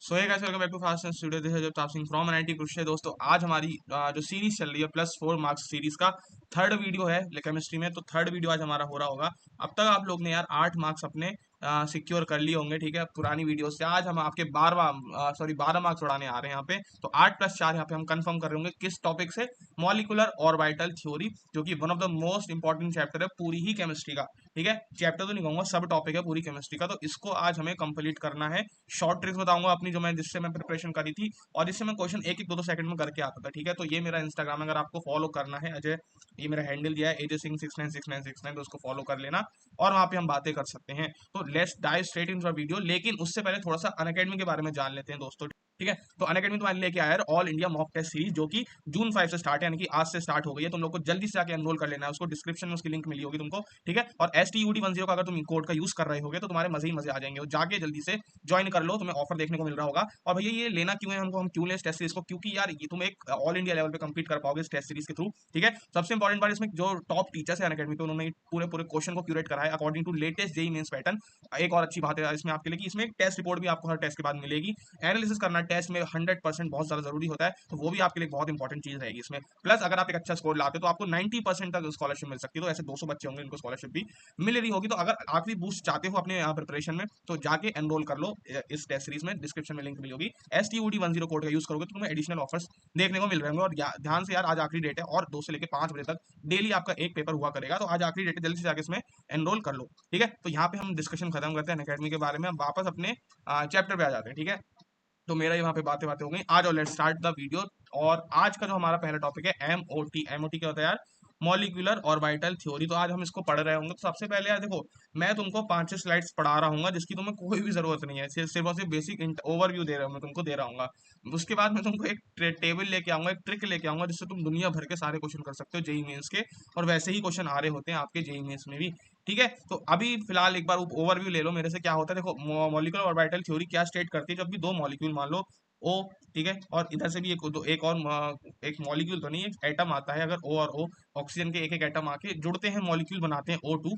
So hey guys, welcome back to fast and studio. This is Jagtap Singh from NIT Kurukshetra. दोस्तों आज हमारी जो series चल रही है +4 मार्क्स सीरीज का थर्ड वीडियो है केमिस्ट्री में। तो थर्ड वीडियो आज हमारा हो रहा होगा। अब तक आप लोग ने यार 8 मार्क्स अपने सिक्योर कर लिए होंगे, ठीक है, पुरानी वीडियो से। आज हम आपके 12 मार्क्स उड़ाने आ रहे हैं यहाँ पे। तो 8+4 यहाँ पे हम कंफर्म कर रहे होंगे किस टॉपिक से, मॉलिकुलर ऑर्बिटल थ्योरी, जो कि one of the most important chapter है पूरी ही केमिस्ट्री का। ठीक है, चैप्टर तो नहीं कहूंगा, सब टॉपिक है पूरी केमिस्ट्री का। तो इसको आज हमें कंप्लीट करना है। शॉर्ट ट्रिक्स बताऊंगा अपनी, जो मैं जिससे मैं प्रिपरेशन करी थी और जिससे मैं क्वेश्चन एक एक दो दो सेकंड में करके आता था। ठीक है, तो ये मेरा इंस्टाग्राम, अगर आपको फॉलो करना है अजय, ये मेरा हैंडल दिया है AJ Singh 696969, तो उसको फॉलो कर लेना और वहाँ पे हम बातें कर सकते हैं। तो let's dive straight in video, लेकिन उससे पहले थोड़ा सा अनअकैडमी के बारे में जान लेते हैं दोस्तों। ठीक है, तो अनअकैडमी तुम्हारे लेके आया है all India mock test series, जो कि जून 5 से स्टार्ट है, यानी कि आज से स्टार्ट हो गई है। तुम लोग को जल्दी से जाके एनरोल कर लेना है, उसको डिस्क्रिप्शन में उसकी लिंक मिली होगी तुमको। ठीक है, और STUD10 का अगर तुम कोड का यूज कर रहे होगे तो तुम्हारे मजे ही मजे आ जाएंगे। जाके जल्दी से ज्वाइन कर लो, तुम्हें ऑफर देखने को मिल रहा होगा। और भैया ये लेना क्यों है हमको, हम क्यों लें इस टेस्ट सीरीज को, क्योंकि यार ये तुम एक ऑल इंडिया लेवल पे कंपीट कर पाओगे इस टेस्ट सीरीज के थ्रू। ठीक है, सबसे इंपॉर्टेंट बात इसमें जो टॉप टीचर्स है अनअकैडमी पे, उन्होंने पूरे पूरे क्वेश्चन को क्यूरेट करा है according to latest JEE mains pattern. एक और अच्छी बात है इसमें आपके लिए कि इसमें एक टेस्ट रिपोर्ट भी आपको हर टेस्ट के बाद मिलेगी। एनालिसिस करना टेस्ट में 100% बहुत ज्यादा जरूरी होता है, तो वो भी आपके लिए बहुत इंपॉर्टेंट चीज रहेगी इसमें। प्लस अगर आप एक अच्छा स्कोर लाते हो तो आपको 90% तक स्कॉलरशिप मिल सकती है। तो ऐसे 200 बच्चे होंगे इनको स्कॉलरशिप भी मिल रही होगी। तो अगर आखिरी बूस्ट चाहते हो अपने प्रिपरेशन में, तो जाके एनरोल कर लो इस टेस्ट सीरीज में। डिस्क्रिप्शन में लिंक मिली होगी। STUD10 कोड का यूज करोगे तो तुम्हें एडिशनल ऑफर्स देखने को मिल रहे होंगे। और ध्यान से यार, आज आखिरी डेट है और 2 से लेकर 5 बजे तक डेली आपका एक पेपर हुआ करेगा। तो आज आखिरी डेट है, जल्दी से जाके इसमें एनरोल कर लो। ठीक है, तो यहाँ पे हम डिस्कशन खत्म करते हैं अकेडमी के बारे में, हम वापस अपने चैप्टर पे आ जाते हैं। ठीक है, तो मेरा यहाँ पे बातें बातें हो गई। आज और लेट्स स्टार्ट द वीडियो। और आज का जो हमारा पहला टॉपिक है MOT। MOT क्या होता है यार? Molecular orbital theory. तो आज हम इसको पढ़ रहे होंगे। तो सबसे पहले यार देखो, मैं तुमको 5-6 स्लाइड्स पढ़ा रहा हूँ जिसकी तुम्हें कोई भी जरूरत नहीं है, सिर्फ और सिर्फ बेसिक ओवरव्यू दे रहा हूँ, मैं तुमको दे रहा हूँ। उसके बाद मैं तुमको एक टेबल लेके आऊंगा, एक ट्रिक लेके आऊंगा, जिससे तुम दुनिया भर के सारे क्वेश्चन कर सकते हो जेईई मेंस के। और वैसे ही क्वेश्चन आ रहे होते हैं आपके जेईई मेंस में भी। ठीक है, तो अभी फिलहाल एक बार ओवरव्यू ले लो मेरे से। क्या होता है देखो, मॉलिक्यूलर ऑर्बिटल थ्योरी क्या स्टेट करती है, जब भी दो मॉलिक्यूल मान लो ओ, ठीक है, और इधर से भी एक और एक मॉलिक्यूल तो नहीं, एक एटम आता है। अगर O और O, ऑक्सीजन के एक एक एटम आके जुड़ते हैं, मॉलिक्यूल बनाते हैं O2।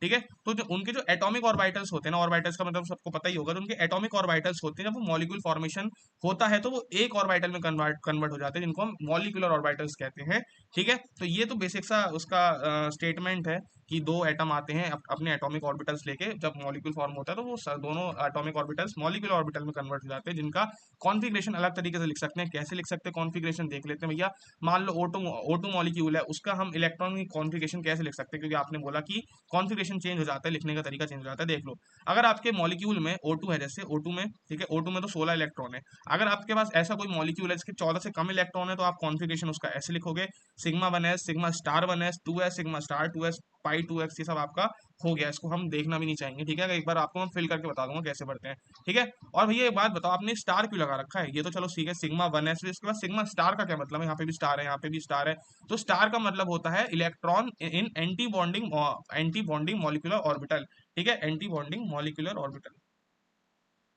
ठीक है, तो जो उनके जो एटॉमिक ऑर्बिटल्स होते हैं ना, ऑर्बिटल्स का मतलब सबको पता ही होगा, तो उनके एटॉमिक ऑर्बिटल्स होते हैं, जब वो मॉलिक्यूल फॉर्मेशन होता है तो वो एक ऑर्बिटल में कन्वर्ट हो जाते हैं, जिनको हम मॉलिक्यूलर ऑर्बिटल्स कहते हैं। ठीक है, तो ये तो बेसिक सा उसका स्टेटमेंट है कि दो एटम आते हैं अपने एटॉमिक ऑर्बिटल्स लेके, जब मॉलिक्यूल फॉर्म होता है तो वो दोनों एटॉमिक ऑर्बिटल्स मॉलिक्यूलर ऑर्बिटल में कन्वर्ट हो जाते हैं, जिनका कॉन्फ़िगरेशन अलग तरीके से लिख सकते हैं। कैसे लिख सकते हैं कॉन्फ़िगरेशन, देख लेते हैं भैया। मान लो O2 मॉलिक्यूल है, उसका हम इलेक्ट्रॉन की कॉन्फ़िगरेशन कैसे लिख सकते हैं, क्योंकि आपने बोला कि कॉन्फ़िगरेशन चेंज हो जाता है, लिखने का तरीका चेंज हो जाता है। देख लो, अगर आपके मॉलिक्यूल में O2 है, जैसे O2 में, ठीक है, O2 में तो 16 इलेक्ट्रॉन है। अगर आपके पास ऐसा कोई मॉलिक्यूल है जिसके 14 से कम इलेक्ट्रॉन है, तो आप कॉन्फ़िगरेशन उसका ऐसे लिखोगे, sigma 1s, sigma star 1s, 2s, sigma star 2s, पाई 2x, ये सब आपका हो गया। इसको हम देखना भी नहीं चाहेंगे। ठीक है, एक बार आपको मैं फिल करके बता दूंगा कैसे पढ़ते हैं। ठीक है, और भैया एक बात बताओ, आपने स्टार क्यों लगा रखा है? ये तो चलो ठीक है, सिग्मा 1s। इसके बाद सिग्मा स्टार का क्या मतलब है? यहाँ पे भी स्टार है, यहाँ पे भी स्टार है। तो स्टार का मतलब होता है electron in anti bonding molecular orbital. ठीक है, एंटी बॉन्डिंग मॉलिक्यूलर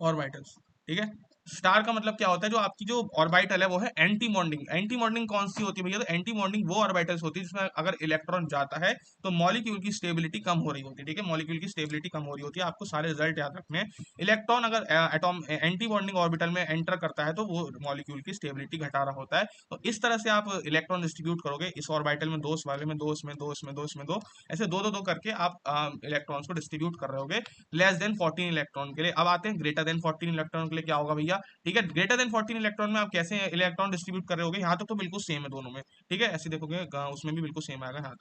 ऑर्बिटल्स। ठीक है, स्टार का मतलब क्या होता है, जो आपकी जो ऑर्बिटल है वो है एंटी बॉन्डिंग। एंटी बॉन्डिंग कौन सी होती है भैया? तो एंटी बॉन्डिंग वो ऑर्बिटल्स होती है जिसमें अगर इलेक्ट्रॉन जाता है तो मॉलिक्यूल की स्टेबिलिटी कम हो रही होती है। ठीक है, मॉलिक्यूल की स्टेबिलिटी कम हो रही होती है। आपको सारे रिजल्ट याद रखने हैं। इलेक्ट्रॉन अगर एटॉम एंटी बॉन्डिंग ऑर्बिटल में एंटर करता है तो वो मॉलिक्यूल की स्टेबिलिटी घटा रहा होता है। तो इस तरह से आप इलेक्ट्रॉन डिस्ट्रीब्यूट करोगे, इस ऑर्बिटल में दो, इस वाले में दो, इसमें दो, इसमें दो, इसमें दो, ऐसे दो दो दो करके आप इलेक्ट्रॉन्स को डिस्ट्रीब्यूट कर रहे होगे लेस देन 14 इलेक्ट्रॉन के लिए। अब आते हैं ग्रेटर देन 14 इलेक्ट्रॉन के लिए, क्या होगा भैया? ठीक है, ग्रेटर देन 14 इलेक्ट्रॉन में आप कैसे इलेक्ट्रॉन डिस्ट्रीब्यूट कर रहे होगे? यहाँ तक तो बिल्कुल सेम है दोनों में। ठीक है, ऐसे देखोगे उसमें भी बिल्कुल सेम आएगा।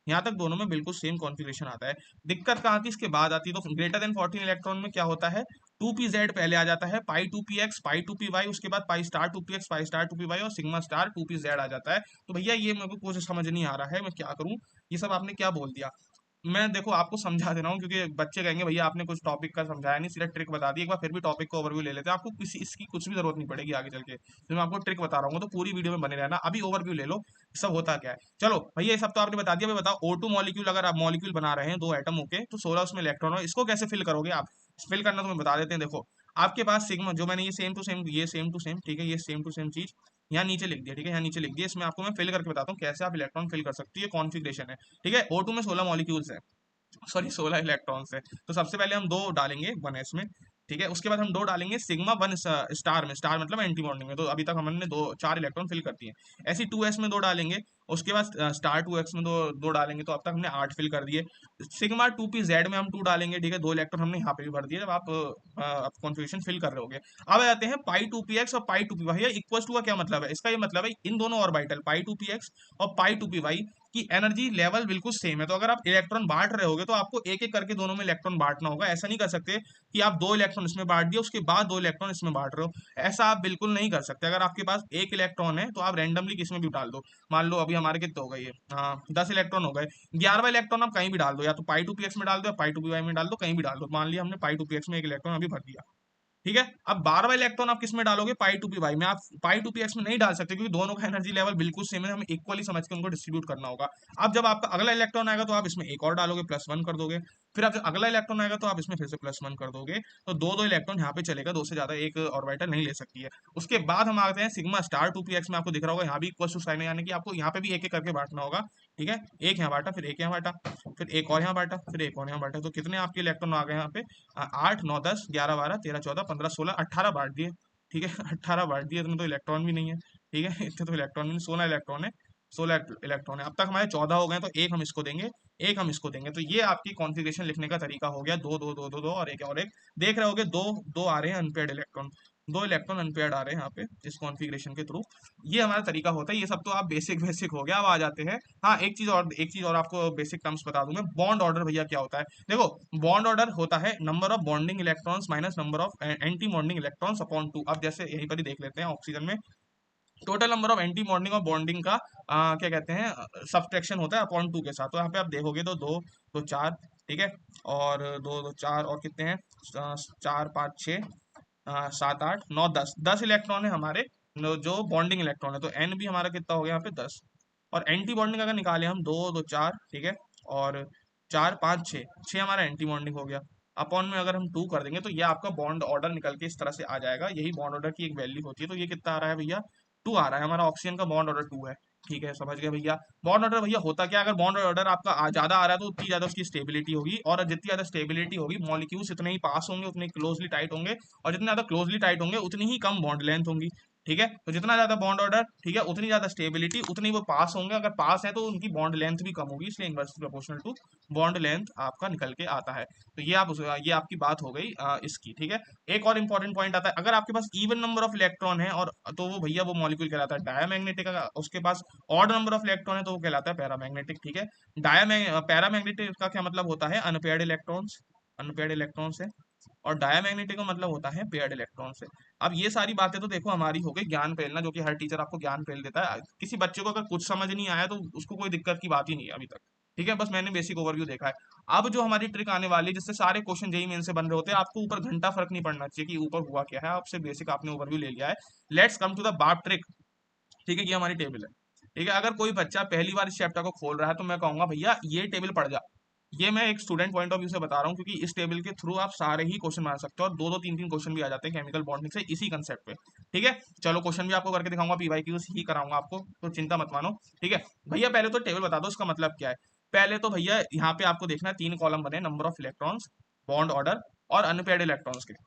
यहाँ तक दोनों में बिल्कुल सेम कॉन्फ़िगरेशन आता है। दिक्कत कहाँ आती है? इसके बाद आती है। तो ग्रेटर देन 14 इलेक्ट्रॉन में क्या होता है? 2pz पहले आ जाता है, पाई 2px, पाई 2py, उसके बाद pi star 2px, pi star 2py और सिग्मा स्टार 2pz आ जाता है। तो भैया ये मेरे को कुछ समझ नहीं आ रहा है, मैं क्या करूँ? ये सब आपने क्या बोल दिया? मैं देखो आपको समझा दे रहा हूँ, क्योंकि बच्चे कहेंगे भैया आपने कुछ टॉपिक का समझाया नहीं, सीधा ट्रिक बता दी। एक बार फिर भी टॉपिक का ओवरव्यू ले लेते हैं, आपको किसी इसकी कुछ भी जरूरत नहीं पड़ेगी आगे चल के। तो मैं आपको ट्रिक बता रहा हूँ, तो पूरी वीडियो में बने रहना। अभी ओवरव्यू ले लो, सब होता क्या है। चलो भैया, ये सब तो आपने बता दिया। भाई बताओ, O2 मॉलिक्यूल, अगर आप मॉलिक्यूल बना रहे हैं दो एटम होके, तो 16 उसमें इलेक्ट्रॉन हो, इसको कैसे फिल करोगे आप? फिल करना तो मैं बता देते हैं। देखो, आपके पास सिग्मा, जो मैंने ये सेम टू सेम, ये सेम टू सेम, ठीक है, ये सेम टू सेम चीज यहाँ नीचे लिख दिया। ठीक है, यहाँ नीचे लिख दिया। इसमें आपको मैं फिल करके बताता हूँ कैसे आप इलेक्ट्रॉन फिल कर सकते हो। ये कॉन्फ़िगरेशन है। ठीक है, O2 में 16 मॉलिक्यूल्स है, सॉरी 16 इलेक्ट्रॉन्स है। तो सबसे पहले हम दो डालेंगे 1s में, ठीक है। उसके बाद हम 2 डालेंगे सिग्मा 1 स्टार में, स्टार मतलब एंटी बॉन्डिंग में, तो अभी तक हमने 4 इलेक्ट्रॉन फिल कर दिए। ऐसे 2s में 2 डालेंगे, उसके बाद स्टार 2x में 2 डालेंगे, तो अब तक हमने 8 फिल कर दिए। सिग्मा 2p z में हम 2 डालेंगे, ठीक है, 2 इलेक्ट्रॉन हमने यहाँ पे भी भर दिए जब आप कॉन्फ़िगरेशन फिल कर रहे होगे। अब आ जाते हैं पाई 2px और पाई 2py। ये इक्वल टू का क्या मतलब है, इसका ये मतलब है इन दोनों ऑर्बिटल पाई 2px और पाई 2py की एनर्जी लेवल बिल्कुल सेम है। तो अगर आप इलेक्ट्रॉन बांट रहे होगे तो आपको एक एक करके दोनों में इलेक्ट्रॉन बांटना होगा। ऐसा नहीं कर सकते कि आप 2 इलेक्ट्रॉन इसमें बांट दिए उसके बाद 2 इलेक्ट्रॉन इसमें बांट रहे हो, ऐसा आप बिल्कुल नहीं कर सकते। अगर आपके पास एक इलेक्ट्रॉन है तो आप रैंडमली किसमें भी डाल दो। मान लो अभी हमारे कितने हो गए, ये हाँ 10 इलेक्ट्रॉन हो गए, 11वां इलेक्ट्रॉन आप कहीं भी डाल दो, या तो पाई 2px में डाल दो या पाई 2py में डाल दो, कहीं भी डाल दो। मान लिया हमने पाई 2px में एक इलेक्ट्रॉन अभी भर दिया, ठीक है। अब 12वां इलेक्ट्रॉन आप किस में डालोगे, पाई 2p में। आप पाई 2px में नहीं डाल सकते क्योंकि दोनों का एनर्जी लेवल बिल्कुल सेम है, हमें इक्वली समझ के उनको डिस्ट्रीब्यूट करना होगा। अब जब आपका अगला इलेक्ट्रॉन आएगा तो आप इसमें एक और डालोगे, +1 कर दोगे। फिर अब जब अगला इलेक्ट्रॉन आएगा तो आप इसमें फिर से +1 कर दोगे। तो दो दो इलेक्ट्रॉन यहाँ पे चलेगा, दो से ज्यादा एक ऑर्बिटल नहीं ले सकती है। उसके बाद हम आते हैं सिग्मा स्टार 2px में, आपको दिख रहा होगा यहाँ भी इक्वल टू साइन है, यानी कि आपको यहाँ पे भी एक एक करके बांटना होगा, ठीक है। एक यहाँ बांटा, फिर एक यहाँ बांटा, फिर एक और यहाँ बांटा, फिर एक और यहाँ बांटा। तो कितने आपके इलेक्ट्रॉन आ गए यहाँ पे, 8 9 10 11 12 13 14 15 16 18 बांट दिए, ठीक है। 18 बांट दिए, इतने तो इलेक्ट्रॉन भी नहीं है, ठीक है। इतने तो इलेक्ट्रॉन भी नहीं, 16 इलेक्ट्रन है, 16 इलेक्ट्रॉन है। अब तक हमारे 14 हो गए, तो एक हम इसको देंगे, एक हम इसको देंगे। तो ये आपकी कॉन्फ़िगरेशन लिखने का तरीका हो गया, दो दो दो दो दो और एक देख रहे होगे, दो दो आ रहे हैं अनपेयर्ड इलेक्ट्रॉन, 2 इलेक्ट्रॉन अनपेयर्ड आ रहे हैं यहाँ पे इस कॉन्फ़िगरेशन के थ्रू। ये हमारा तरीका होता है। ये सब तो आप बेसिक बेसिक हो गया। अब आ जाते हैं, हाँ एक चीज और आपको बेसिक टर्म्स बता दूं मैं, बॉन्ड ऑर्डर भैया क्या होता है। देखो, बॉन्ड ऑर्डर होता है number of bonding electrons minus number of anti bonding electrons upon 2। अब जैसे यहीं पर ही देख लेते हैं, ऑक्सीजन में total number of anti bonding और बॉन्डिंग का क्या कहते हैं, सब्ट्रैक्शन होता है अपॉन 2 के साथ। तो यहाँ पे आप देखोगे तो 2 2 4, ठीक है, और 2 2 4 और कितने हैं, 4 5 6 7 8 9 10, 10 इलेक्ट्रॉन है हमारे जो बॉन्डिंग इलेक्ट्रॉन है। तो एन भी हमारा कितना हो गया यहाँ पे 10। और एंटी बॉन्डिंग अगर निकाले हम 2 2 4, ठीक है, और 4 5 6, 6 हमारा एंटी बॉन्डिंग हो गया। अपॉन में अगर हम 2 कर देंगे तो ये आपका बॉन्ड ऑर्डर निकल के इस तरह से आ जाएगा। यही बॉन्ड ऑर्डर की एक वैल्यू होती है। तो ये कितना आ रहा है भैया, 2 आ रहा है, हमारा ऑक्सीजन का बॉन्ड ऑर्डर 2 है, ठीक है, समझ गए भैया। बॉन्ड ऑर्डर भैया होता क्या है, अगर बॉन्ड ऑर्डर आपका ज्यादा आ रहा है तो उतनी ज्यादा उसकी स्टेबिलिटी होगी, और जितनी ज्यादा स्टेबिलिटी होगी मॉलिक्यूल्स इतने ही पास होंगे, उतने क्लोजली टाइट होंगे, और जितने ज्यादा क्लोजली टाइट होंगे उतनी ही कम बॉन्ड लेंथ होंगी, ठीक है। तो जितना ज्यादा बॉन्ड ऑर्डर, ठीक है, उतनी ज्यादा स्टेबिलिटी, उतनी वो पास होंगे। अगर पास है तो उनकी बॉन्ड लेंथ भी कम होगी, इसलिए inversely proportional to bond length आपका निकल के आता है। तो ये आपकी बात हो गई इसकी, ठीक है। एक और इंपॉर्टेंट पॉइंट आता है, अगर आपके पास इवन नंबर ऑफ इलेक्ट्रॉन है और तो वो भैया वो मॉलिक्यूल कहलाता है डायामैग्नेटिक। उसके पास ऑड नंबर ऑफ इलेक्ट्रॉन है तो वो कहलाता है पैरामैग्नेटिक, ठीक है। पैरामैग्नेटिक का क्या मतलब होता है, अनपेयर्ड इलेक्ट्रॉन्स, अनपेयर्ड इलेक्ट्रॉन से। और डायामैग्नेटिक का मतलब होता है पेयर्ड इलेक्ट्रॉन से। अब ये सारी बातें तो देखो हमारी हो गई ज्ञान फैलना, जो कि हर टीचर आपको ज्ञान फैल देता है। किसी बच्चे को अगर कुछ समझ नहीं आया तो उसको कोई दिक्कत की बात ही नहीं है अभी तक, ठीक है। बस मैंने बेसिक ओवरव्यू देखा है। अब जो हमारी ट्रिक आने वाली है जिससे सारे क्वेश्चन जेईई मेन से बन रहे होते हैं, आपको ऊपर घंटा फर्क नहीं पड़ना चाहिए कि ऊपर हुआ क्या है, आपसे बेसिक आपने ओवरव्यू ले लिया है। लेट्स कम टू द बाप ट्रिक, ठीक है। ये हमारी टेबल है, ठीक है। अगर कोई बच्चा पहली बार इस चैप्टर को खोल रहा है तो मैं कहूंगा भैया ये टेबल पढ़ जा। ये मैं एक स्टूडेंट पॉइंट ऑफ व्यू से बता रहा हूँ, क्योंकि इस टेबल के थ्रू आप सारे ही क्वेश्चन बना सकते हो, और दो दो तीन तीन क्वेश्चन भी आ जाते हैं केमिकल बॉन्डिंग से इसी कंसेप्ट पे, ठीक है। चलो क्वेश्चन भी आपको करके दिखाऊंगा, पीवाईक्यूज ही कराऊंगा आपको, तो चिंता मत मानो, ठीक है। भैया पहले तो टेबल बता दो उसका मतलब क्या है। पहले तो भैया यहाँ पे आपको देखना है 3 कॉलम बने, number of electrons, bond order और अनपेयर्ड इलेक्ट्रॉन्स के।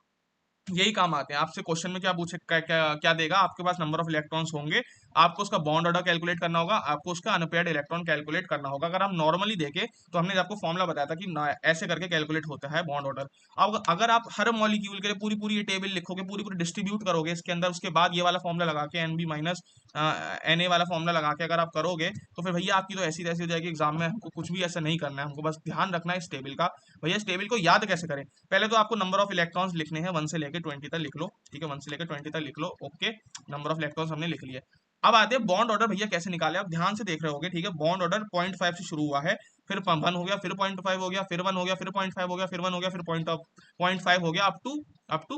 यही काम आते हैं। आपसे क्वेश्चन में क्या पूछे, क्या देगा, आपके पास नंबर ऑफ इलेक्ट्रॉन्स होंगे, आपको उसका बॉन्ड ऑर्डर कैलकुलेट करना होगा, आपको उसका अनपेयर्ड इलेक्ट्रॉन कैलकुलेट करना होगा। अगर आप नॉर्मली देखें तो हमने आपको फॉर्मुला बताया था कि ऐसे करके कैलकुलेट होता है बॉन्ड ऑर्डर। अब अगर आप हर मॉलिक्यूल के लिए पूरी पूरी ये टेबल लिखोगे, पूरी पूरी डिस्ट्रीब्यूट करोगे इसके अंदर, उसके बाद ये वाला फॉर्मुला लगा के N B minus N A वाला फॉर्मुला लगा के अगर आप करोगे तो फिर भैया आपकी तो ऐसी तैसी हो जाएगी एग्जाम में। हमको कुछ भी ऐसा नहीं करना है, हमको बस ध्यान रखना है इस टेबल का। भैया इस टेबल को याद कैसे करें, पहले तो आपको नंबर ऑफ इलेक्ट्रॉन्स लिखने हैं 1 से लेकर 20 तक लिख लो, ठीक है, 1 से लेकर 20 तक लिख लो, ओके। नंबर ऑफ इलेक्ट्रॉन्स हमने लिख लिया। अब आते हैं बॉन्ड ऑर्डर भैया कैसे निकाले, आप ध्यान से देख रहे होगे, ठीक है। बॉन्ड ऑर्डर 0.5 से शुरू हुआ है, फिर 1 हो गया, फिर 0.5 हो गया, फिर 1 हो गया, फिर 0.5 हो गया, फिर 1 हो गया, फिर 0.5 हो गया, अप टू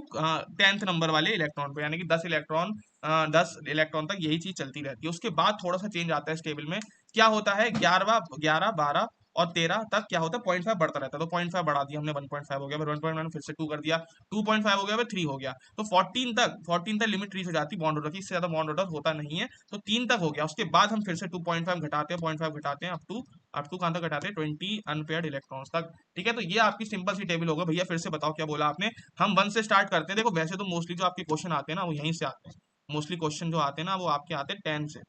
10th नंबर वाले इलेक्ट्रॉन पे, यानी कि 10 इलेक्ट्रॉन तक यही चीज चलती रहती है। उसके बाद थोड़ा सा चेंज आता है इस टेबल में, क्या होता है 11 12 और 13 तक क्या होता है 0.5 बढ़ता रहता है, तो 0.5 बढ़ा दिया हमने 1.5 हो गया, फिर 1.5 फिर से 2 कर दिया, 2.5 हो गया, फिर 3 हो गया, तो 14 तक लिमिट रीच हो जाती बॉन्ड ऑर्डर की, इससे ज्यादा बॉन्ड ऑर्डर होता नहीं है, तो 3 तक हो गया, उसके बाद हम फिर से 2.5 घटाते हैं, 0.5 घटाते हैं अप टू कहां तक घटाते हैं 20 अनपेयर्ड इलेक्ट्रॉन्स तक। ठीक है, तो ये आपकी सिंपल सी टेबल होगा। भैया फिर से बताओ क्या बोला आपने, हम 1 से स्टार्ट करते हैं। देखो वैसे तो मोस्टली जो आपके क्वेश्चन आते हैं ना वो यहीं से आते हैं, मोस्टली क्वेश्चन जो आते हैं ना वो आपके आते हैं 10 से,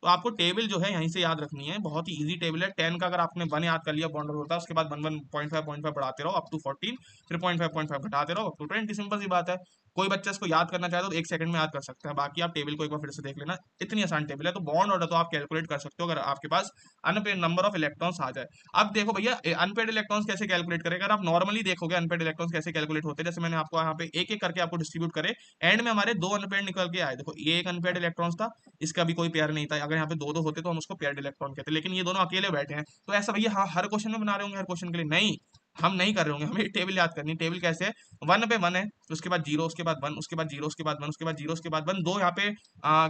तो आपको टेबल जो है यहीं से याद रखनी है, बहुत ही इजी टेबल है। 10 का अगर आपने 1 याद कर लिया बॉन्ड होता है, उसके बाद 1.5 बढ़ाते रहो अप टू 14, फिर 0.5 घटाते रहो अप टू 20, सिंपल सी बात है। कोई बच्चा इसको याद करना चाहे तो 1 सेकंड में याद कर सकता है, बाकी आप टेबल को एक बार फिर से देख लेना, इतनी आसान टेबल है। तो बॉन्ड ऑर्डर तो आप कैलकुलेट कर सकते हो अगर आपके पास अनपेड नंबर ऑफ इलेक्ट्रॉन्स आ जाए। अब देखो भैया अनपेड इलेक्ट्रॉन्स कैसे कैलकुलेट करेगा, अगर आप नॉर्मली देखोगे अनपेड इलेक्ट्रॉन्स कैसे कैलकुलेट होते हैं, जैसे मैंने आपको यहाँ पे एक एक करके आपको डिस्ट्रीब्यूट करे, एंड में हमारे 2 अनपेड निकल के आए। देखो ये एक अनपेड इलेक्ट्रॉन्स था, इसका भी कोई पेयर नहीं था, अगर यहाँ पे दो दो होते तो हम उसको पेयर्ड इलेक्ट्रॉन कहते, लेकिन ये दोनों अकेले बैठे हैं, तो ऐसा भैया हाँ हर क्वेश्चन में बना रहे होंगे, हर क्वेश्चन के लिए नहीं, हम नहीं कर रहे होंगे, हमें टेबल याद करनी है। टेबल कैसे है, 1 पे 1 है, उसके बाद 0, उसके बाद 1, उसके बाद 0, उसके बाद 1, उसके बाद 0, उसके बाद 1, दो यहाँ पे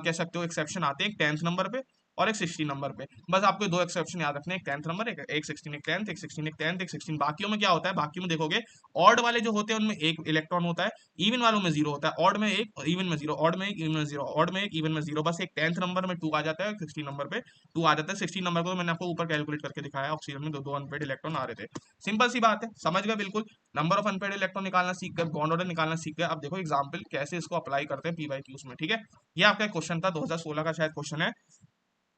कह सकते हो एक्सेप्शन आते हैं, एक 10th नंबर पे और एक 16 नंबर पे, बस आपको दो एक्सेप्शन याद रखने हैं, एक 10th नंबर, एक 16, एक 10th, एक 16, एक 10th, एक 16। बाकियों में क्या होता है, बाकियों में देखोगे ऑड वाले जो होते हैं उनमें एक इलेक्ट्रॉन होता है, इवन वालों में 0 होता है, ऑड में एक और इवन में 0, ऑड में एक इवन में 0, ऑड में एक इवन में 0, बस एक 10th नंबर में 2 आ जाता है, 16 नंबर पे 2 आ जाता है। 16 नंबर को तो मैंने आपको ऊपर कैलकुलेट करके दिखाया, ऑक्सीजन में दो दो अनपेड इलेक्ट्रॉन आ रहे थे, सिंपल सी बात है, समझ गए बिल्कुल। नंबर ऑफ अनपेड इलेक्ट्रॉन निकालना सीख गए, बॉन्ड ऑर्डर निकालना सीख गए। अब देखो एग्जांपल कैसे इसको अप्लाई करते हैं पीवाईक्यूज में, ठीक है। ये आपका क्वेश्चन था 2016 का शायद क्वेश्चन है,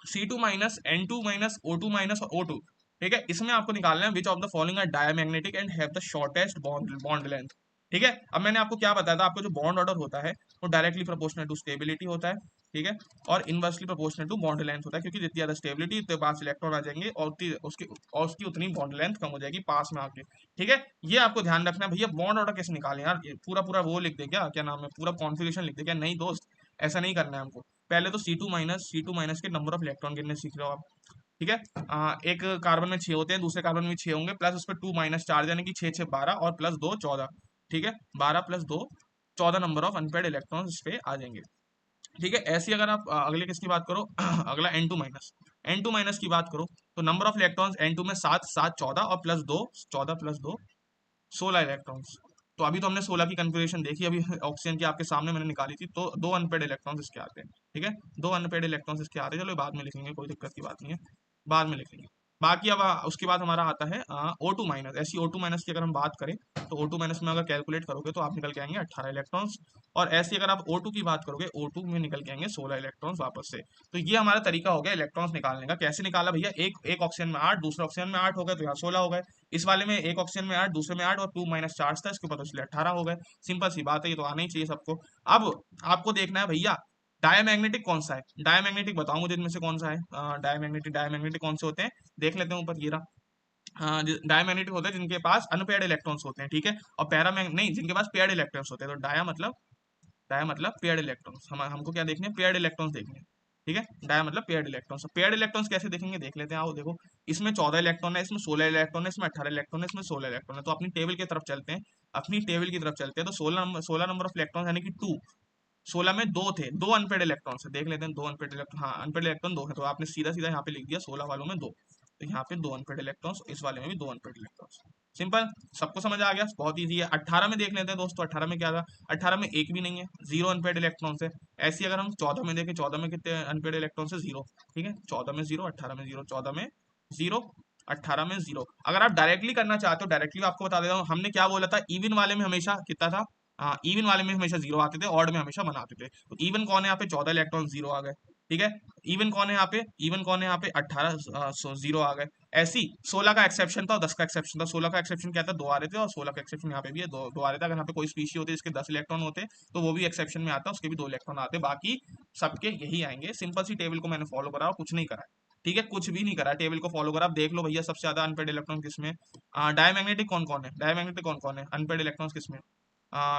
C2 minus N2 minus O2 minus और O2, ठीक है, इसमें आपको निकालना है which of the following are diamagnetic and have the shortest bond length. ठीक है, अब मैंने आपको क्या बताया था, आपको जो बॉन्ड ऑर्डर होता है वो डायरेक्टली प्रोपोर्शनल टू स्टेबिलिटी होता है, ठीक है, और inversely proportional to bond length होता है, क्योंकि जितनी ज्यादा स्टेबिलिटी उतने पास इलेक्ट्रॉन आ जाएंगे और उसकी उतनी बॉन्ड लेंथ कम हो जाएगी पास में आके। ठीक है, ये आपको ध्यान रखना है। भैया बॉन्ड ऑर्डर कैसे निकालें यार, ये पूरा पूरा वो लिख दे क्या नाम है, पूरा कॉन्फ़िगरेशन लिख दे क्या, नहीं दोस्त, ऐसा नहीं करना है हमको। पहले तो C2 माइनस के नंबर ऑफ इलेक्ट्रॉन गिनने सीख रहे हो आप, ठीक है। एक कार्बन में 6 होते हैं, दूसरे कार्बन में 6 होंगे, प्लस उस पर 2 माइनस चार्ज, यानी कि 6 6 12 और प्लस 2 14, ठीक है, 12 plus 2 14 number of unpaired electrons इस पे आ जाएंगे। ठीक है, ऐसी अगर आप अगले किसकी बात करो अगला N2 माइनस की बात करो, तो नंबर ऑफ इलेक्ट्रॉन्स N2 में 7 7 14 और प्लस 2 14 प्लस 2 16 इलेक्ट्रॉन्स। तो अभी तो हमने 16 की कन्फिग्रेशन देखी, अभी ऑक्सीजन की आपके सामने मैंने निकाली थी, तो दो अनपेड इलेक्ट्रॉन्स इसके आते हैं, ठीक है, दो अनपेड इलेक्ट्रॉन्स इसके आते हैं, चलो बाद में लिखेंगे, कोई दिक्कत की बात नहीं है, बाद में लिखेंगे। बाकी अब उसके बाद हमारा आता है O2 माइनस। ऐसी O2 माइनस की अगर हम बात करें तो O2 माइनस में अगर कैलकुलेट करोगे तो आप निकल के आएंगे 18 इलेक्ट्रॉन्स, और ऐसी अगर आप O2 की बात करोगे O2 में निकल के आएंगे 16 इलेक्ट्रॉन्स वापस से। तो ये हमारा तरीका हो गया इलेक्ट्रॉन्स निकालने का। कैसे निकाला भैया, एक एक ऑक्सीजन में 8, दूसरे ऑक्सीजन में 8 हो गए तो यहाँ 16 हो गए, इस वाले में एक ऑक्सीजन में 8, दूसरे में 8 और 2 माइनस चार्ज था इसके ऊपर, तो इसलिए 18 हो गए। सिंपल सी बात है, ये तो आना ही चाहिए सबको। अब आपको देखना है भैया डायमैग्नेटिक कौन सा है, डायमैग्नेटिक बताओ मुझे इनमें से कौन सा है, डायमैग्नेटिक कौन से होते हैं, देख लेते हैं ऊपर ये रहा। हाँ, डायमैग्नेटिक होते हैं जिनके पास अनपेयर्ड इलेक्ट्रॉन्स होते हैं, ठीक है, और पैरामैग नहीं, जिनके पास पेयर्ड इलेक्ट्रॉन्स होते हैं। तो डाया मतलब पेयर्ड इलेक्ट्रॉन्स, हमको क्या देखने हैं, पेयर्ड इलेक्ट्रॉन्स देखने हैं, ठीक है, डाया मतलब पेयर्ड इलेक्ट्रॉन्स। पेयर्ड इलेक्ट्रॉन्स कैसे देखेंगे देख लेते हैं, आओ देखो, इसमें 14 इलेक्ट्रॉन है, इसमें 16 इलेक्ट्रॉन है, इसमें 18 इलेक्ट्रॉन है, इसमें 16 इलेक्ट्रॉन है। तो अपनी टेबल की तरफ चलते हैं, अपनी टेबल की तरफ चलते हैं, तो 16 नंबर ऑफ इलेक्ट्रॉन यानी कि 2, 16 में 2 थे, 2 अनपेड इलेक्ट्रॉन से देख लेते हैं, 2 अनपेड इलेक्ट्रॉन, हाँ अनपेड इलेक्ट्रॉन 2 है, तो आपने सीधा सीधा यहाँ पे लिख दिया 16 वालों में 2, तो यहाँ पे 2 अनपेड इलेक्ट्रॉन्स, इस वाले में भी 2 अनपेड इलेक्ट्रॉन्स। सिंपल, सबको समझ आ गया, बहुत ईजी है। 18 में देख लेते हैं दोस्तों, 18 में क्या था, 18 में एक भी नहीं है, 0 अनपेड इलेक्ट्रॉन है। ऐसी अगर हम 14 में देखें, 14 में कितने अनपेड इलेक्ट्रॉन है, 0, ठीक है, 14 में 0, 18 में 0, 14 में 0, 18 में 0। अगर आप डायरेक्टली करना चाहते हो, डायरेक्टली आपको बता देता हूँ, हमने क्या बोला था, इवन वाले में हमेशा कितना था, हाँ इवन वाले में हमेशा 0 आते थे, ऑड में हमेशा 1 आते थे। तो इवन कौन है यहाँ पे, 14 इलेक्ट्रॉन 0 आ गए, ठीक है। इवन कौन है यहाँ पे, इवन कौन है यहाँ पे, 18 0 आ गए। ऐसी 16 का एक्सेप्शन था और 10 का एक्सेप्शन था। 16 का एक्सेप्शन क्या था, 2 आ रहे थे, और 16 का एक्सेप्शन यहाँ पे भी है, दो आ रहे थे। अगर यहाँ पे कोई स्पीशी होती है जिसके 10 इलेक्ट्रॉन होते तो वो भी एक्सेप्शन में आता, उसके भी 2 इलेक्ट्रॉन आते, बाकी सबके यही आएंगे। सिंपल सी टेबल को मैंने फॉलो करा और कुछ नहीं करा, ठीक है, कुछ भी नहीं करा, टेबल को फॉलो करा। आप देख लो भैया सबसे ज्यादा अनपेड इलेक्ट्रॉन किसमें, डायमैग्नेटिक कौन कौन है, डायमैग्नेटिक कौन कौन है, अनपेड इलेक्ट्रॉन किसमें,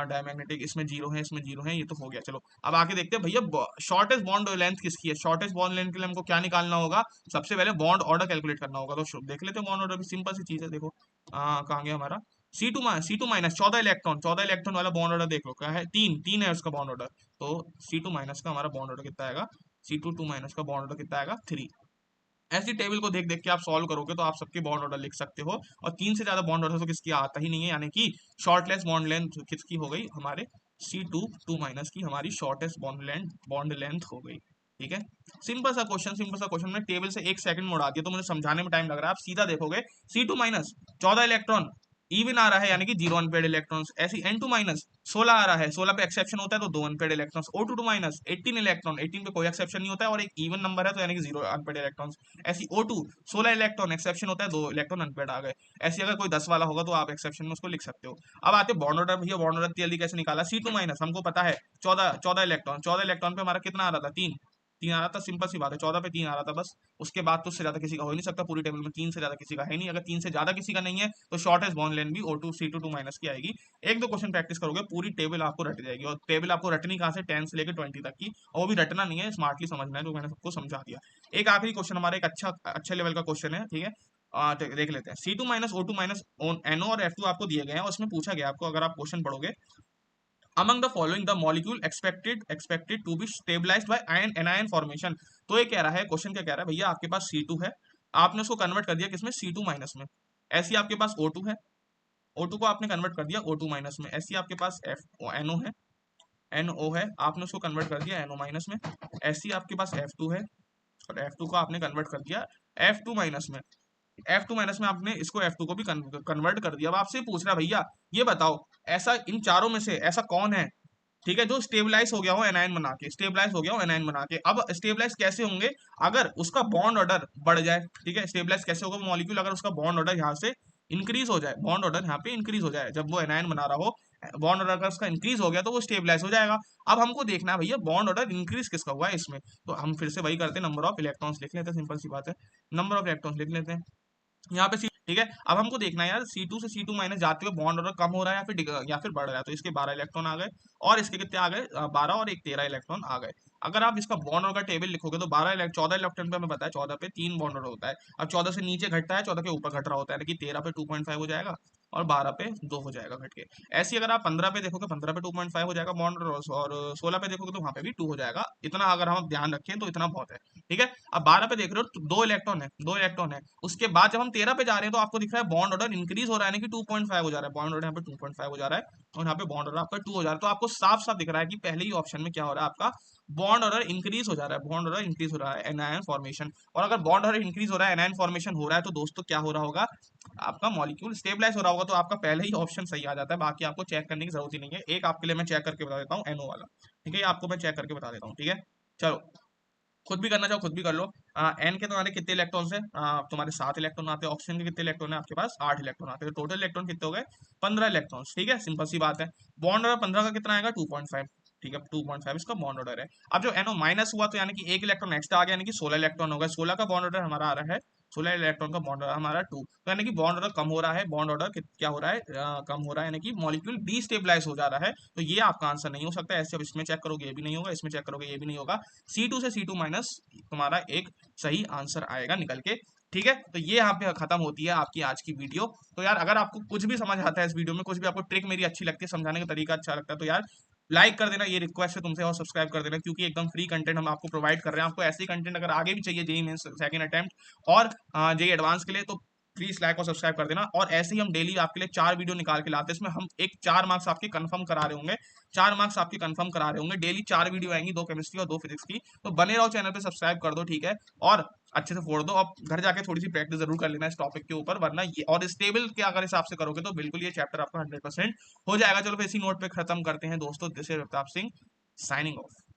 डायमैग्नेटिक इसमें 0 है, इसमें 0 है, ये तो हो गया। चलो अब आके देखते हैं भैया शॉर्टेस्ट बॉन्ड लेंथ किसकी है। शॉर्टेस्ट बॉन्ड लेंथ के लिए हमको क्या निकालना होगा, सबसे पहले बॉन्ड ऑर्डर कैलकुलेट करना होगा। तो देख लेते हैं बॉन्ड ऑर्डर भी, सिंपल सी चीज है। देखो कहाँ गया हमारा C2 माइनस 14 इलेक्ट्रॉन वाला बॉन्ड ऑर्डर देख लो, क्या है, 3 है उसका बॉन्ड ऑर्डर। तो C2 माइनस का हमारा बॉन्ड ऑर्डर कितना आएगा, C2 2 माइनस का बॉन्ड ऑर्डर कितना आएगा, 3। ऐसी टेबल को देख देख के आप सॉल्व करोगे तो आप सबके बॉन्ड ऑर्डर लिख सकते हो। और 3 से ज्यादा बॉन्ड ऑर्डर तो किसकी आता ही नहीं है, यानी कि शॉर्टलेस बॉन्ड लेंथ किसकी हो गई, हमारे C2 की हमारी शॉर्टेस्ट बॉन्ड लेंथ हो गई। ठीक है, सिंपल सा क्वेश्चन, में टेबल से 1 सेकंड में उड़ा दिया तो मुझे समझाने में टाइम लग रहा है। आप सीधा देखोगे C2 14 इलेक्ट्रॉन इवन आ रहा है, यानी कि 0 अनपेड इलेक्ट्रॉन्स। ऐसी N2 16 आ रहा है, 16 पे एक्सेप्शन होता है तो 2 अनपेड इलेक्ट्रॉन्स। O2 18 इलेक्ट्रॉन, 18 पे कोई एक्सेप्शन नहीं होता है और एक इवन नंबर है तो यानी कि 0 अनपेड इलेक्ट्रॉन्स। ऐसी O2 16 इलेक्ट्रॉन, एक्सेप्शन होता है 2 इलेक्ट्रॉन अनपेड आ गए। ऐसी अगर कोई 10 वाला होगा तो आप एक्सेप्शन में उसको लिख सकते हो। अब आते बॉन्ड ऑर्डर, भैया बॉन्ड ऑर्डर जल्दी कैसे निकाला। C2 हमको पता है 14 इलेक्ट्रॉन, 14 इलेक्ट्रॉन पे हमारा कितना आ रहा था, 3 3 आ रहा था। सिंपल सी बात है, 14 पे 3 आ रहा था बस। उसके बाद तो उससे ज्यादा किसी का हो ही नहीं सकता, पूरी टेबल में 3 से ज्यादा किसी का है नहीं। अगर 3 से ज्यादा किसी का नहीं है तो शॉर्टेस्ट बॉन्ड लेंथ भी O2 C2 की आएगी। एक दो क्वेश्चन प्रैक्टिस करोगे पूरी टेबल आपको रट जाएगी। और टेबल आपको रटनी कहाँ से, 10 से लेकर 20 तक की, और वो भी रटना नहीं है, स्मार्टली समझना है, तो मैंने सबको समझा दिया। एक आखिरी क्वेश्चन हमारा, एक अच्छा लेवल का क्वेश्चन है, ठीक है। देख लेते हैं। C2 O2 NO और F2 आपको दिए गए हैं, उसमें पूछा गया आपको, अगर आप क्वेश्चन पढ़ोगे, among the following the molecule expected to be stabilized by anion formation। तो ये कह रहा है, क्वेश्चन क्या कह रहा है, भैया आपके पास C2 है, आपने उसको कन्वर्ट कर दिया किसमें, C2 में। ऐसी आपके पास O2 है, O2 को आपने कन्वर्ट कर दिया O2 में। ऐसी आपके पास NO है, NO है, आपने उसको कन्वर्ट कर दिया NO- में। ऐसी आपके पास F2 है और F2 को आपने कन्वर्ट कर दिया F2- में। F2- में आपने इसको F2 को भी कन्वर्ट कर दिया। अब आपसे पूछ रहा भैया ये बताओ, ऐसा इन चारों में से ऐसा कौन है, ठीक है, जो स्टेबलाइज हो गया हो एनायन बना के, स्टेबलाइज हो गया हो एनायन बना के। अब स्टेबलाइज कैसे होंगे, अगर उसका बॉन्ड ऑर्डर बढ़ जाए। ठीक है, स्टेबलाइज कैसे होगा मॉलिक्यूल, अगर उसका बॉन्ड ऑर्डर यहाँ से इंक्रीज हो जाए, बॉन्ड ऑर्डर यहाँ पे इंक्रीज हो जाए, जब वो एनायन बना रहा हो, बॉन्ड ऑर्डर अगर उसका इंक्रीज हो गया तो वो स्टेबलाइज हो जाएगा। अब हमको देखना है भैया बॉन्ड ऑर्डर इंक्रीज किसका हुआ है इसमें, तो हम फिर से वही करते हैं, नंबर ऑफ इलेक्ट्रॉन्स लिख लेते हैं, सिंपल सी बात है, नंबर ऑफ इलेक्ट्रॉन्स लिख लेते हैं यहाँ पे। ठीक है, अब हमको देखना है यार C2 से C2- जाते हुए बॉन्ड ऑर्डर कम हो रहा है या फिर बढ़ रहा है। तो इसके 12 इलेक्ट्रॉन आ गए और इसके कितने आ गए, 12 और एक 13 इलेक्ट्रॉन आ गए। अगर आप इसका बॉन्ड ऑर्डर का टेबल लिखोगे तो 14 इलेक्ट्रॉन पे हमें पता है 14 पे 3 बॉन्ड ऑर्डर होता है। अब 14 से नीचे घटता है, 14 के ऊपर घट रहा होता है, यानी कि 13 पे 2.5 हो जाएगा और 12 पे 2 हो जाएगा घट के। ऐसी अगर आप 15 पे देखोगे, 15 पे 2.5 हो जाएगा बॉन्ड ऑर्डर, और 16 पे देखोगे तो वहां पे भी 2 हो जाएगा। इतना अगर हम ध्यान रखें तो इतना बहुत है। ठीक है, अब 12 पे देख रहे हो तो 2 इलेक्ट्रॉन है। उसके बाद जब हम 13 पे जा रहे हैं तो आपको दिख रहा है बॉन्ड ऑर्डर इंक्रीज हो रहा है, यानी कि 2.5 हो जा रहा है, बॉन्ड ऑर्डर यहाँ पे 2.5 हो जा रहा है और यहाँ पे बॉन्ड ऑर्डर आपका 2 हो जा रहा है। तो आपको साफ साफ दिख रहा है कि पहले ही ऑप्शन में क्या हो रहा है, आपका बॉन्ड ऑर्डर इंक्रीज हो जा रहा है, बॉन्ड ऑर्डर इंक्रीज हो रहा है, एनायन फॉर्मेशन। और अगर बॉन्ड ऑर्डर इंक्रीज हो रहा है, एनायन फॉर्मेशन हो रहा है, तो दोस्तों क्या हो रहा होगा, आपका मॉलिक्यूल स्टेबलाइज हो रहा होगा। तो आपका पहले ही ऑप्शन सही आ जाता है, बाकी आपको चेक करने की जरूरत ही नहीं है। एक आपके लिए मैं चेक करके बता देता हूँ, NO वाला। ठीक है, आपको मैं चेक करके बता देता हूँ। ठीक है, चलो खुद भी करना चाहो खुद भी कर लो। एन के तुम्हारे कितने इलेक्ट्रॉन है, तुम्हारे 7 इलेक्ट्रॉन आते हैं। ऑक्सीजन के कितने इलेक्ट्रॉन है आपके पास, 8 इलेक्ट्रॉन आते हैं। तो टोटल इलेक्ट्रॉन कितने हो गए, 15 इलेक्ट्रॉन। ठीक है, सिंपल सी बात है। बॉन्ड ऑर्डर 15 का कितना आएगा, 2.5। ठीक है, 2.5 इसका बॉन्ड ऑर्डर है। अब जो NO- हुआ तो यानी कि एक इलेक्ट्रॉन एक्स्ट्रा आ गया, यानी कि 16 इलेक्ट्रॉन हो गए। 16 का बॉन्ड ऑर्डर हमारा आ रहा है, 16 इलेक्ट्रॉन का बॉन्ड ऑर्डर हमारा 2, तो यानी कि बॉन्ड ऑर्डर कम हो रहा है। बॉन्ड ऑर्डर क्या हो रहा है, कम हो रहा है, यानी कि मॉलिक्यूल डीस्टेबलाइज हो जा रहा है। तो ये आपका आंसर नहीं हो सकता। ऐसे अब इसमें चेक करोगे ये भी नहीं होगा, इसमें चेक करोगे ये भी नहीं होगा। C2 से C2- तुम्हारा एक सही आंसर आएगा निकल के। ठीक है, तो ये यहाँ पे खत्म होती है आपकी आज की वीडियो। तो यार अगर आपको कुछ भी समझ आता है इस वीडियो में, कुछ भी आपको ट्रिक मेरी अच्छी लगती है, समझाने का तरीका अच्छा लगता है, तो यार लाइक कर देना, ये रिक्वेस्ट है तुमसे, और सब्सक्राइब कर देना, क्योंकि एकदम फ्री कंटेंट हम आपको प्रोवाइड कर रहे हैं। आपको ऐसे ही कंटेंट अगर आगे भी चाहिए जेई मेंस सेकंड अटेम्प्ट और जेई एडवांस के लिए, तो प्लीज लाइक और सब्सक्राइब कर देना। और ऐसे ही हम डेली आपके लिए 4 वीडियो निकाल के लाते हैं, इसमें हम एक 4 मार्क्स आपके कंफर्म करा रहे होंगे, 4 मार्क्स आपके कंफर्म करा रहे होंगे। डेली 4 वीडियो आएंगी, 2 केमिस्ट्री और 2 फिजिक्स की। तो बने रहो, चैनल पे सब्सक्राइब कर दो, ठीक है, और अच्छे से फोड़ दो। अब घर जाके थोड़ी सी प्रैक्टिस जरूर कर लेना इस टॉपिक के ऊपर, वरना ये और स्टेबल के अगर हिसाब से करोगे तो बिल्कुल ये चैप्टर आपका 100% हो जाएगा। चलो फिर इसी नोट पे खत्म करते हैं दोस्तों। This is Pratap Singh signing off.